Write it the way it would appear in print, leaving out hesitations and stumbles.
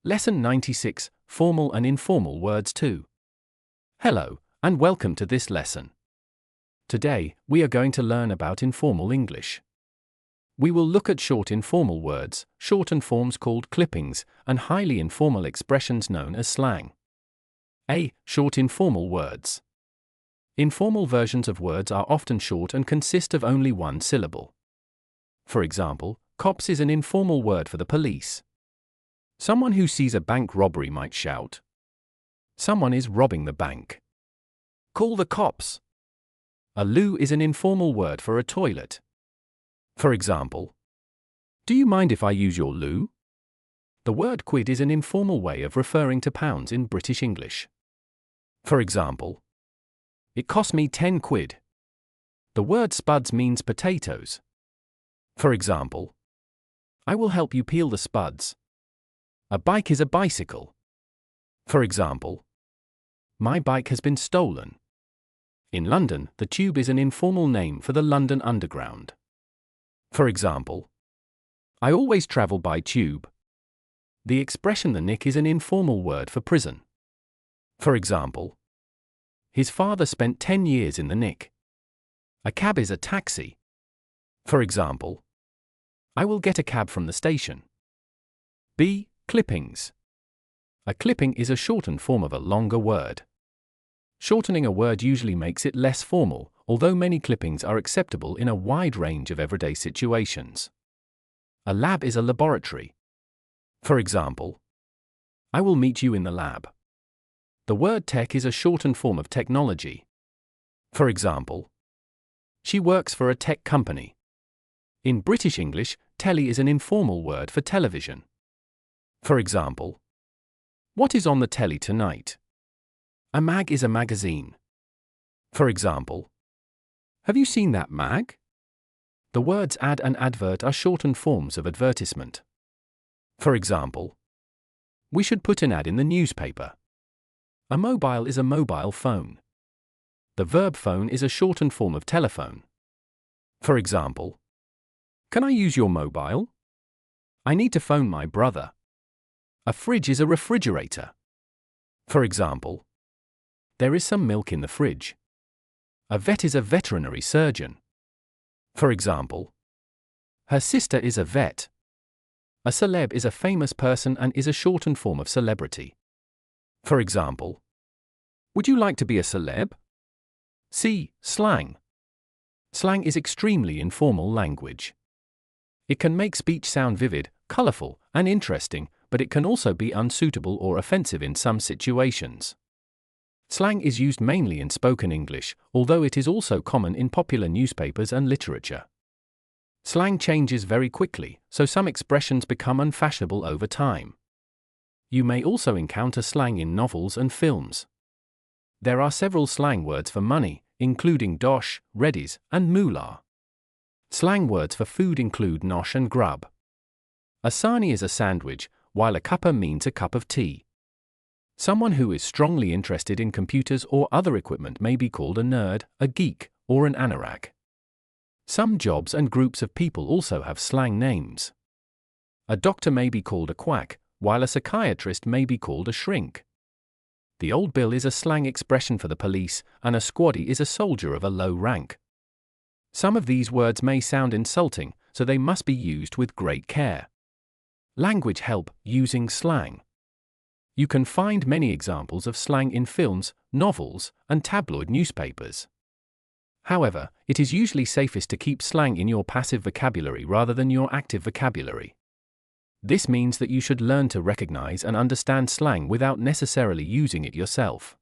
Lesson 96, Formal and Informal Words 2. Hello, and welcome to this lesson. Today, we are going to learn about informal English. We will look at short informal words, shortened forms called clippings, and highly informal expressions known as slang. A. Short informal words. Informal versions of words are often short and consist of only one syllable. For example, cops is an informal word for the police. Someone who sees a bank robbery might shout, "Someone is robbing the bank. Call the cops." A loo is an informal word for a toilet. For example, "Do you mind if I use your loo?" The word quid is an informal way of referring to pounds in British English. For example, "It cost me 10 quid. The word spuds means potatoes. For example, "I will help you peel the spuds. A bike is a bicycle." For example, "My bike has been stolen." In London, the tube is an informal name for the London Underground. For example, "I always travel by tube." The expression "the nick" is an informal word for prison. For example, "His father spent 10 years in the nick." A cab is a taxi. For example, "I will get a cab from the station." B. Clippings. A clipping is a shortened form of a longer word. Shortening a word usually makes it less formal, although many clippings are acceptable in a wide range of everyday situations. A lab is a laboratory. For example, "I will meet you in the lab." The word tech is a shortened form of technology. For example, "She works for a tech company." In British English, telly is an informal word for television. For example, "What is on the telly tonight?" A mag is a magazine. For example, "Have you seen that mag?" The words ad and advert are shortened forms of advertisement. For example, "We should put an ad in the newspaper." A mobile is a mobile phone. The verb phone is a shortened form of telephone. For example, "Can I use your mobile? I need to phone my brother." A fridge is a refrigerator. For example, "There is some milk in the fridge." A vet is a veterinary surgeon. For example, "Her sister is a vet." A celeb is a famous person and is a shortened form of celebrity. For example, "Would you like to be a celeb?" C. Slang. Slang is extremely informal language. It can make speech sound vivid, colorful, and interesting, but it can also be unsuitable or offensive in some situations. Slang is used mainly in spoken English, although it is also common in popular newspapers and literature. Slang changes very quickly, so some expressions become unfashionable over time. You may also encounter slang in novels and films. There are several slang words for money, including dosh, reddies, and moolah. Slang words for food include nosh and grub. A sarnie is a sandwich, while a cuppa means a cup of tea. Someone who is strongly interested in computers or other equipment may be called a nerd, a geek, or an anorak. Some jobs and groups of people also have slang names. A doctor may be called a quack, while a psychiatrist may be called a shrink. The old bill is a slang expression for the police, and a squaddy is a soldier of a low rank. Some of these words may sound insulting, so they must be used with great care. Language help using slang. You can find many examples of slang in films, novels, and tabloid newspapers. However, it is usually safest to keep slang in your passive vocabulary rather than your active vocabulary. This means that you should learn to recognize and understand slang without necessarily using it yourself.